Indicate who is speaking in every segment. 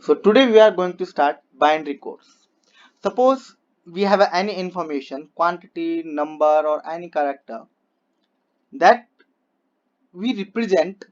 Speaker 1: So today we are going to start binary codes. Suppose we have any information, quantity, number or any character that we represent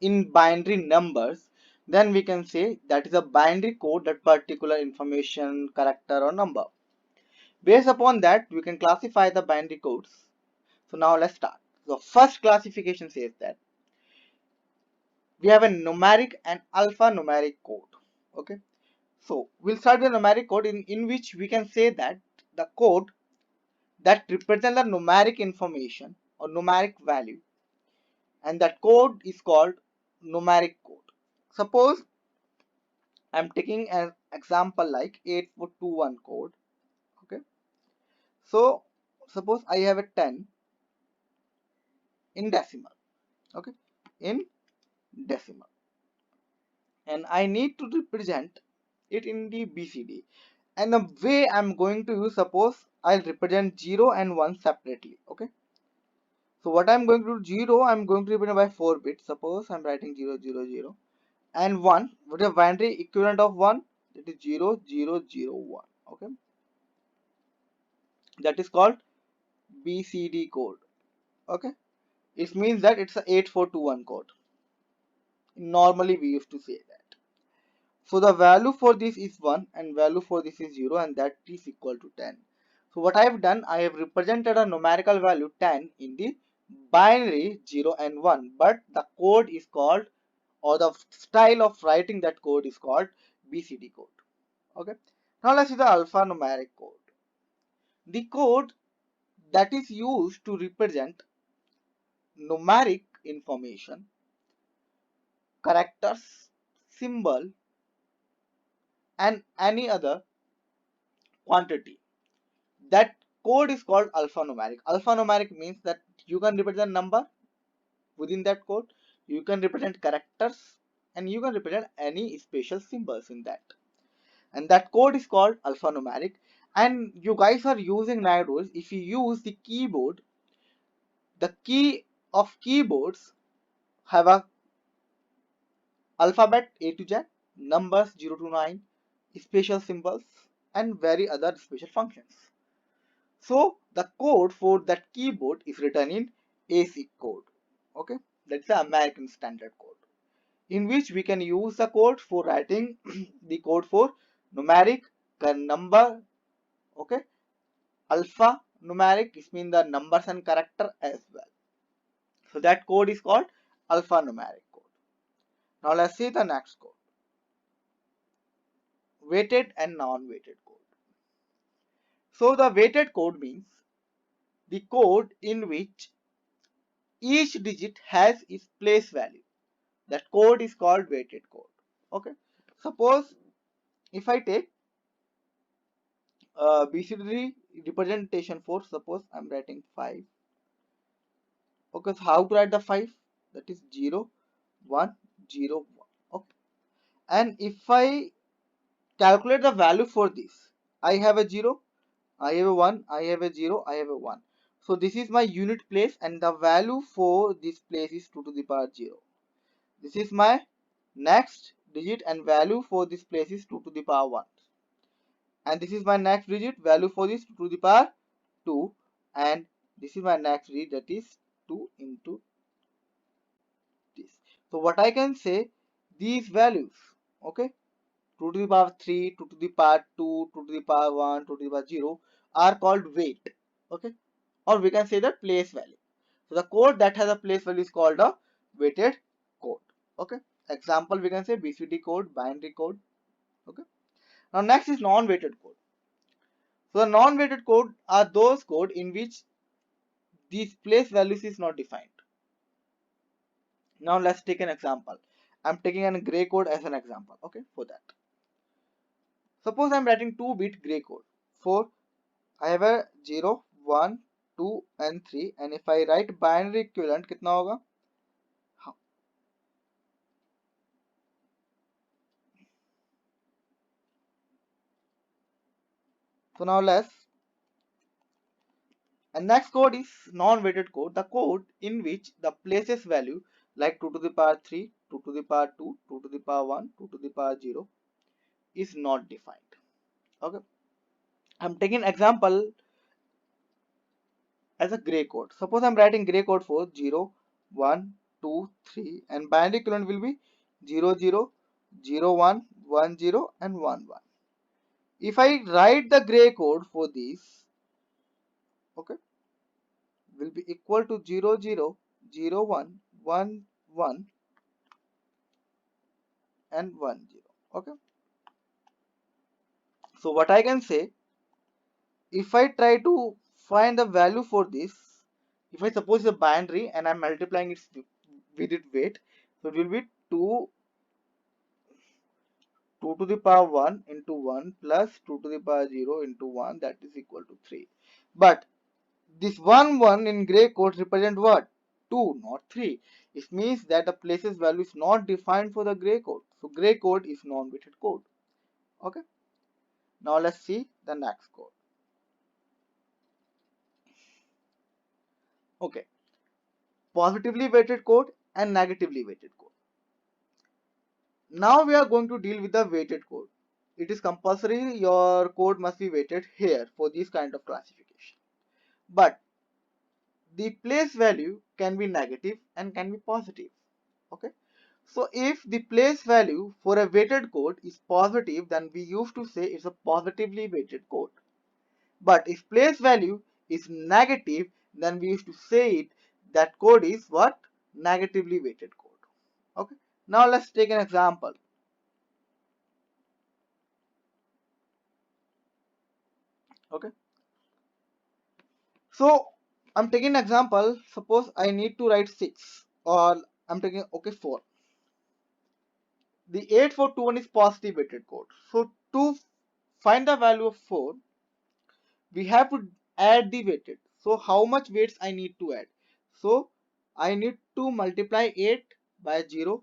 Speaker 1: in binary numbers, then we can say that is a binary code, that particular information, character or number. Based upon that, we can classify the binary codes. So now let's start. The first classification says that we have a numeric and alphanumeric code. Okay. So we'll start with the numeric code in which we can say that the code that represents the numeric information or numeric value, and that code is called numeric code. Suppose I'm taking an example like 8421 code. Okay. So suppose I have a 10 in decimal. Okay. In decimal. And I need to represent it in the BCD. And the way I'm going to use, suppose I'll represent 0 and 1 separately. Okay. So what I'm going to do, 0 I'm going to represent by 4 bits. Suppose I'm writing 0 0 0 and 1, what is the binary equivalent of 1? That is 0 0 0 1. Okay. That is called BCD code. Okay. It means that it's a 8421 code. Normally we used to say that. So the value for this is 1 and value for this is 0, and that is equal to 10. So what I have done, I have represented a numerical value 10 in the binary 0 and 1, but the code is called, or the style of writing that code is called BCD code. Okay. Now let's see the alphanumeric code. The code that is used to represent numeric information, characters, symbol and any other quantity. That code is called alphanumeric. Alphanumeric means that you can represent number within that code, you can represent characters, and you can represent any special symbols in that. And that code is called alphanumeric. And you guys are using nowadays, if you use the keyboard, the key of keyboards have a alphabet A to Z, numbers 0 to 9, special symbols, and very other special functions. So the code for that keyboard is written in ASIC code. Okay, that's the American Standard Code, in which we can use the code for writing the code for numeric, number. Okay, alpha numeric is mean the numbers and character as well. So that code is called alphanumeric code. Now let's see the next code, weighted and non-weighted code. So the weighted code means the code in which each digit has its place value. That code is called weighted code. Okay. Suppose if I take BCD representation for, suppose I'm writing 5. Okay, so how to write the 5? That is 0 1 0 1. Okay. And if I calculate the value for this, I have a 0, I have a 1, I have a 0, I have a 1. So this is my unit place, and the value for this place is 2 to the power 0. This is my next digit, and value for this place is 2 to the power 1. And this is my next digit, value for this 2 to the power 2, and this is my next digit, that is 2 into this. So what I can say, these values, okay, 2 to the power 3, 2 to the power 2, 2 to the power 1, 2 to the power 0 are called weight. Okay, or we can say the place value. So the code that has a place value is called a weighted code. Okay, example we can say BCD code, binary code. Okay, now next is non-weighted code. So the non-weighted code are those code in which these place values is not defined. Now let's take an example. I'm taking a gray code as an example. Okay, for that, suppose I'm writing 2-bit gray code. For I have a 0 1 2 and 3, and if I write binary equivalent कितना होगा? हाँ. So now let's, and next code is non-weighted code, the code in which the places value like 2 to the power 3, 2 to the power 2, 2 to the power 1, 2 to the power 0 is not defined. Okay, I'm taking example as a gray code. Suppose I'm writing gray code for 0, 1, 2, 3, and binary equivalent will be 0, 0, 0, 1, 1, 0, and 1, 1. If I write the gray code for this, okay, will be equal to 0, 0, 0, 1, 1, 1, and 1, 0. Okay, so what I can say, if I try to find the value for this, if I suppose it's a binary and I'm multiplying it with its weight, so it will be 2 to the power 1 into 1 plus 2 to the power 0 into 1, that is equal to 3. But this 1 1 in gray code represent what? 2, not 3. It means that the places value is not defined for the gray code. So gray code is non-weighted code. Okay. Now let's see the next code. Okay. Positively weighted code and negatively weighted code. Now we are going to deal with the weighted code. It is compulsory your code must be weighted here for this kind of classification. But the place value can be negative and can be positive. Okay, so if the place value for a weighted code is positive, then we used to say it's a positively weighted code. But if place value is negative, then we used to say it that code is what? Negatively weighted code. Okay, now let's take an example. Okay, so I'm taking an example. Suppose I need to write 6, or I'm taking, okay, 4. The 8421 is positive weighted code. So to find the value of 4, we have to add the weighted. So how much weights I need to add? So I need to multiply 8 by 0,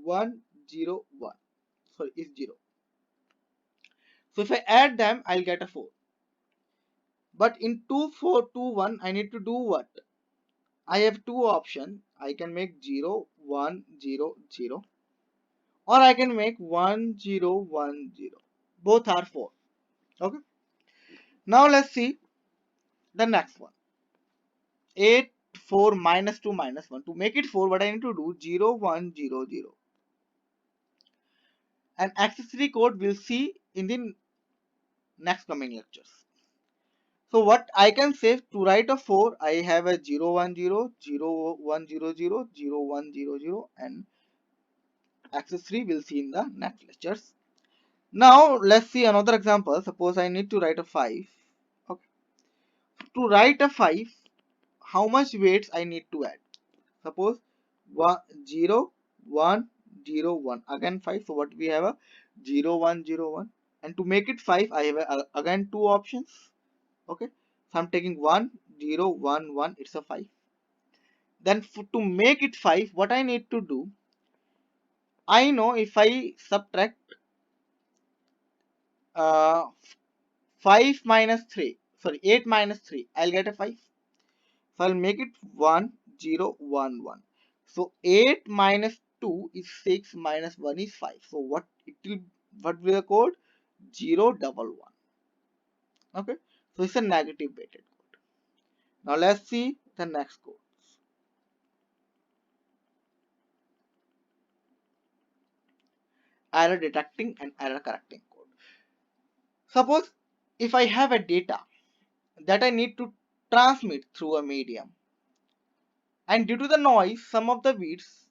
Speaker 1: 1, 0, 1. Sorry, is 0. So if I add them, I'll get a 4. But in 2421, I need to do what? I have two options. I can make 0, 1, 0, 0, or I can make 1, 0, 1, 0. Both are 4. Okay. Now let's see the next one. 8, 4 minus 2 minus 1. To make it 4, what I need to do? 0, 1, 0, 0. An accessory code we'll see in the next coming lectures. So what I can say, to write a 4, I have a 0, 1, 0, 0, 1, 0, 0, 0, 1, 0, 0, and accessory we'll see in the next lectures. Now let's see another example. Suppose I need to write a 5. Okay. To write a 5, how much weights I need to add? Suppose 1, 0, 1, 0, 1. Again 5. So what we have a 0, 1, 0, 1. And to make it 5, I have again two options. Okay. So I'm taking 1, 0, 1, 1. It's a 5. Then to make it 5, what I need to do? I know if I subtract uh, 5 minus 3. Sorry, 8 minus 3. I'll get a 5. So I'll make it 1, 0, 1, 1. So 8 minus 2 is 6, minus 1 is 5. So what will the code? 0, double 1. Okay. So it's a negative weighted code. Now let's see the next code. Error detecting and error correcting code. Suppose if I have a data that I need to transmit through a medium, and due to the noise, some of the bits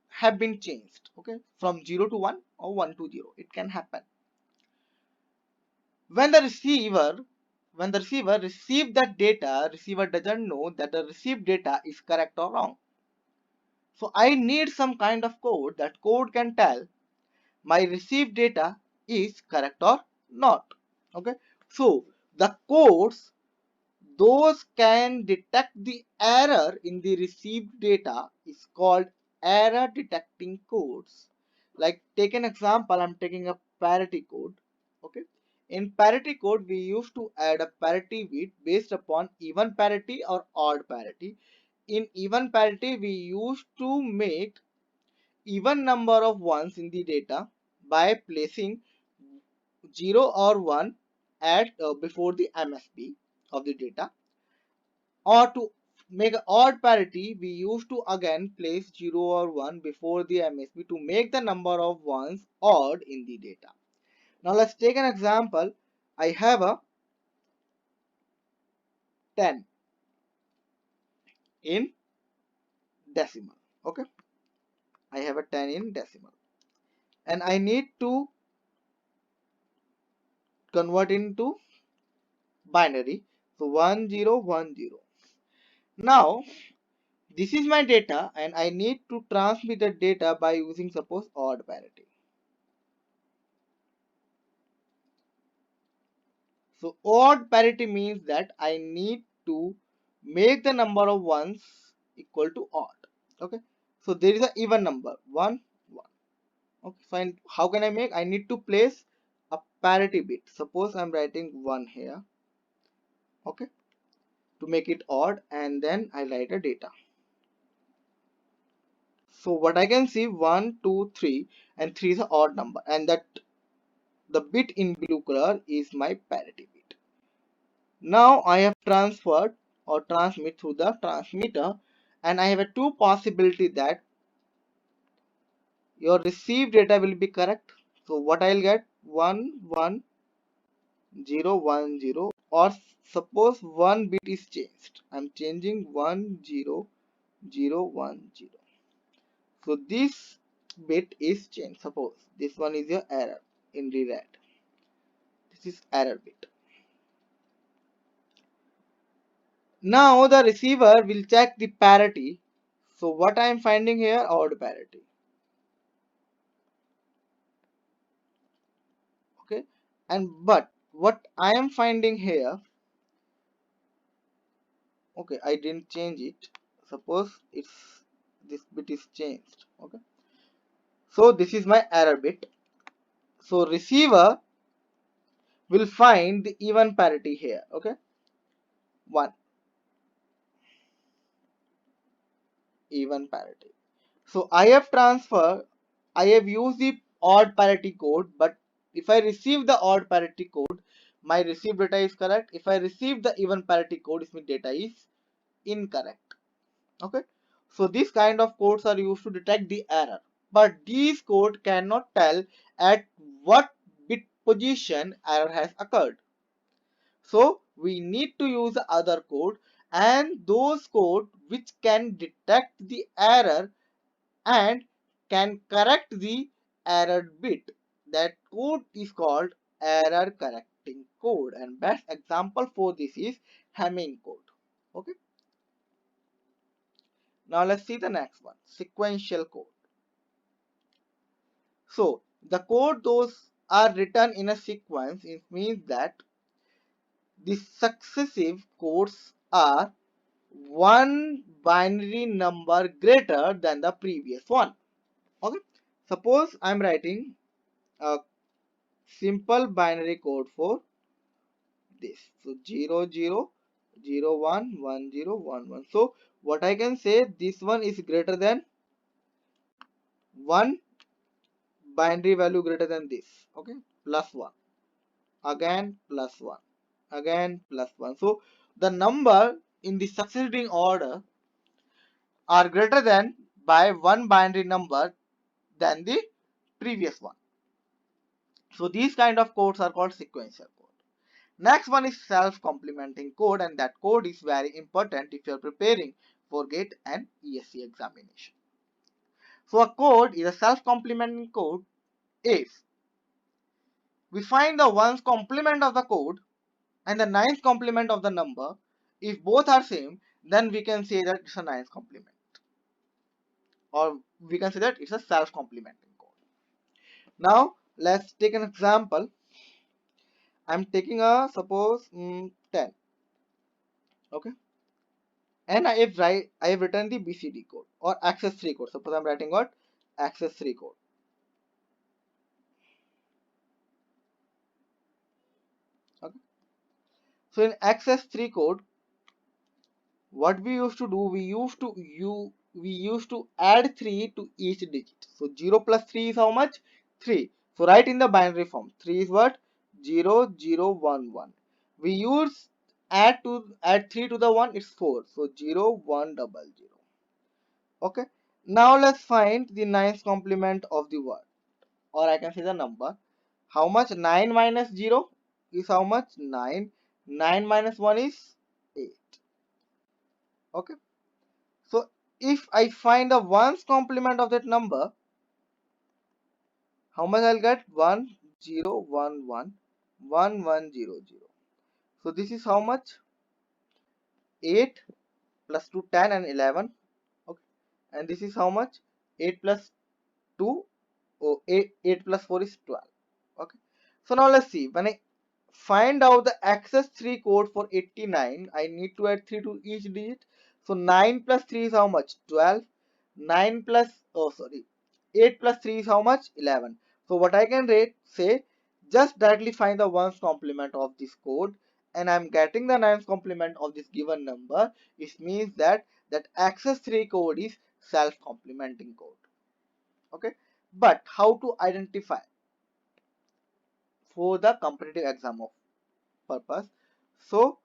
Speaker 1: have been changed, okay, from 0 to 1 or 1 to 0. It can happen when the receiver receives that data. Receiver doesn't know that the received data is correct or wrong. So I need some kind of code. That code can tell my received data is correct or not. Okay, so the codes, those can detect the error in the received data, is called error detecting codes. Like, take an example, I'm taking a parity code. Okay, in parity code we used to add a parity bit based upon even parity or odd parity. In even parity we used to make even number of ones in the data, by placing 0 or 1 at before the MSB of the data, or to make an odd parity we used to again place 0 or 1 before the MSB to make the number of ones odd in the data. Now let's take an example. I have a 10 in decimal. Okay, I have a 10 in decimal and I need to convert into binary. So 1010. Now this is my data and I need to transmit the data by using suppose odd parity. So odd parity means that I need to make the number of ones equal to odd. Okay, so there is an even number 1 1. Okay, fine. How can I make? I need to place a parity bit. Suppose I'm writing 1 here. Okay, to make it odd, and then I write a data. So what I can see 1 2 3 and 3 is an odd number, and that the bit in blue color is my parity bit. Now I have transferred or transmit through the transmitter, and I have a two possibility that your received data will be correct. So what I'll get 1 1 0 1 0, or suppose one bit is changed. I'm changing 1 0 0 1 0. So this bit is changed. Suppose this one is your error in the red. This is error bit. Now the receiver will check the parity. So what I am finding here, odd parity. Okay, and but what I am finding here, okay, I didn't change it. Suppose it's this bit is changed. Okay, so this is my error bit. So receiver will find the even parity here. Okay, 1 even parity. So I have transferred, I have used the odd parity code, but if I receive the odd parity code, my received data is correct. If I receive the even parity code, my data is incorrect. Okay, so these kind of codes are used to detect the error, but these code cannot tell at what bit position error has occurred. So we need to use the other code, and those code which can detect the error and can correct the error bit. That code is called error correcting code, and best example for this is Hamming code. Okay, now let's see the next one, sequential code. So the code those are written in a sequence. It means that the successive codes are one binary number greater than the previous one. Okay, suppose I'm writing a simple binary code for this. So 0 0 0 1 1 0 1 1. So what I can say, this one is greater than one binary value greater than this. Okay, plus 1, again plus 1, again plus 1. So the number in the succeeding order are greater than by one binary number than the previous one. So these kind of codes are called sequential code. Next one is self-complementing code, and that code is very important if you are preparing for GATE and ESE examination. So a code is a self-complementing code if we find the ones complement of the code and the ninth complement of the number. If both are same, then we can say that it's a ninth complement, or we can say that it's a self-complementing code. Now let's take an example. I'm taking a suppose 10. Okay, and I have written the BCD code or access 3 code. Suppose I'm writing what access 3 code. Okay, so in access 3 code, what we used to do, we used to add 3 to each digit. So 0 plus 3 is how much? 3. So write in the binary form. 3 is what? 0, 0, 1, 1. We use add 3 to the 1, it's 4. So 0, 1, 0, 0. Okay. Now let's find the ninth complement of the word. Or I can say the number. How much? 9 minus 0 is how much? 9. 9 minus 1 is 8. Okay. So if I find the ones complement of that number, how much I'll get? 1, 0, 1, 1, 1, 1, 0, 0. So this is how much? 8 plus 2, 10 and 11. Okay. And this is how much? 8 plus 2, oh, 8 plus 4 is 12. Okay. So now let's see. When I find out the access 3 code for 89, I need to add 3 to each digit. So 9 plus 3 is how much? 12. 9 plus, oh sorry, 8 plus 3 is how much? 11. So what I can say, just directly find the ones complement of this code, and I'm getting the nines complement of this given number. It means that access 3 code is self complementing code. Okay. But how to identify for the competitive exam of purpose? So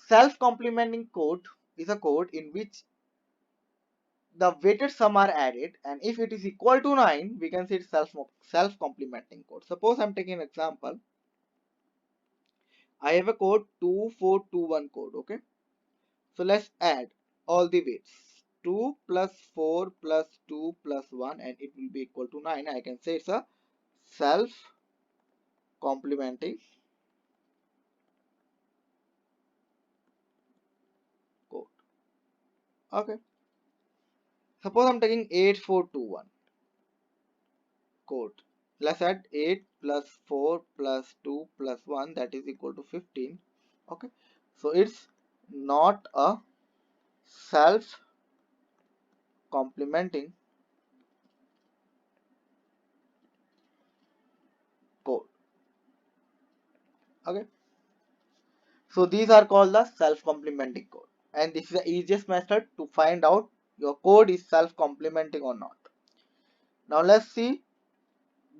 Speaker 1: self complementing code is a code in which the weighted sum are added, and if it is equal to 9, we can say it's self complementing code. Suppose I'm taking an example. I have a code 2421 code. Okay. So let's add all the weights. 2 plus 4 plus 2 plus 1, and it will be equal to 9. I can say it's a self complementing code. Okay. Suppose I'm taking 8421 code. Let's add 8 plus 4 plus 2 plus 1, that is equal to 15. Okay. So it's not a self complementing code. Okay. So these are called the self complementing code. And this is the easiest method to find out your code is self complementing or not. Now let's see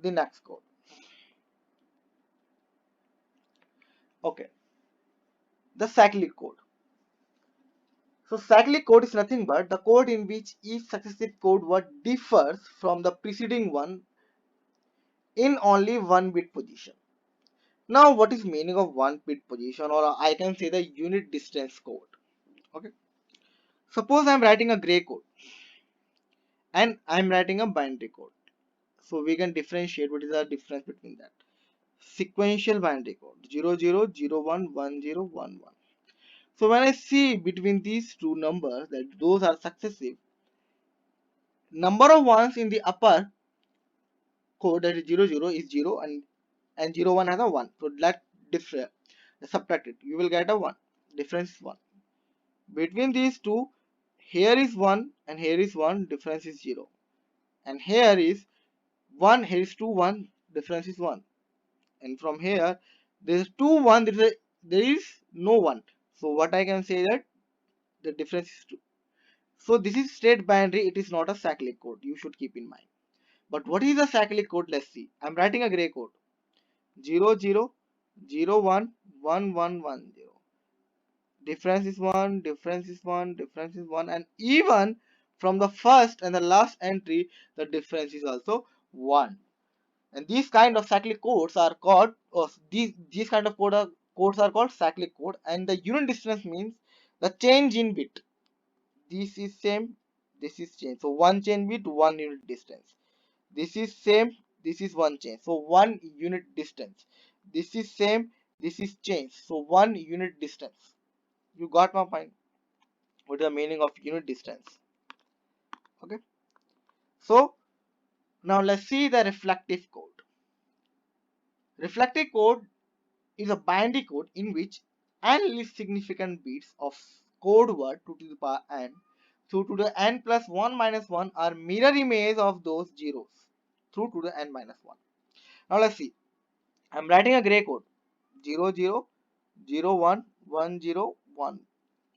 Speaker 1: the next code. Okay. The cyclic code. So cyclic code is nothing but the code in which each successive code word differs from the preceding one in only one bit position. Now what is meaning of one bit position, or I can say the unit distance code. Okay. Suppose I'm writing a gray code and I'm writing a binary code. So we can differentiate what is the difference between that. Sequential binary code 00011011. So when I see between these two numbers that those are successive, number of ones in the upper code, that is 00 is 0, and 01 has a 1. So let differ, subtract it, you will get a 1. Difference is 1. Between these two, here is 1 and here is 1, difference is 0. And here is 1, here is 2, 1, difference is 1. And from here, there is 2, 1, there is no 1. So what I can say that the difference is 2. So this is straight binary, it is not a cyclic code, you should keep in mind. But what is a cyclic code? Let's see. I'm writing a gray code. 00011110. Difference is 1, difference is 1, difference is 1, and even from the first and the last entry the difference is also 1. And these kind of cyclic codes are called, or these kind of codes are called cyclic code, and the unit distance means the change in bit. This is same, this is change, so one change bit, one unit distance. This is same, this is one change, so one unit distance. This is same, this is change, so one unit distance. You got my point? What is the meaning of unit distance? Okay. So now let's see the reflective code. Reflective code is a binary code in which n least significant bits of code word 2 to the power n, through to the n plus 1 minus 1 are mirror image of those zeros through to the n minus 1. Now let's see. I'm writing a gray code 0 0 0 1 1 0 1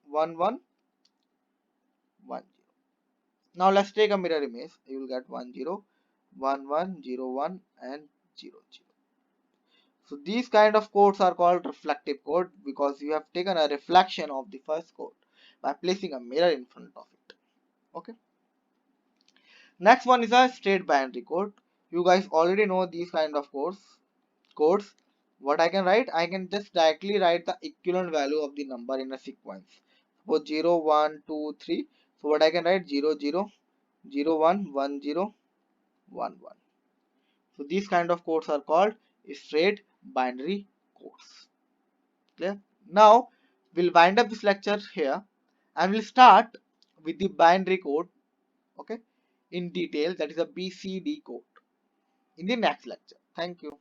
Speaker 1: 1 1 1 0. Now let's take a mirror image. You will get 1 0 1 1 0 1 and 0 0. So these kind of codes are called reflective code because you have taken a reflection of the first code by placing a mirror in front of it. Okay. Next one is a straight binary code. You guys already know these kind of codes. What I can write, I can just directly write the equivalent value of the number in a sequence. Suppose 0 1 2 3. So what I can write 0 0 0 1 1 0 1 1. So these kind of codes are called straight binary codes. Clear? Now we'll wind up this lecture here and we'll start with the binary code, okay, in detail, that is a BCD code, in the next lecture. Thank you.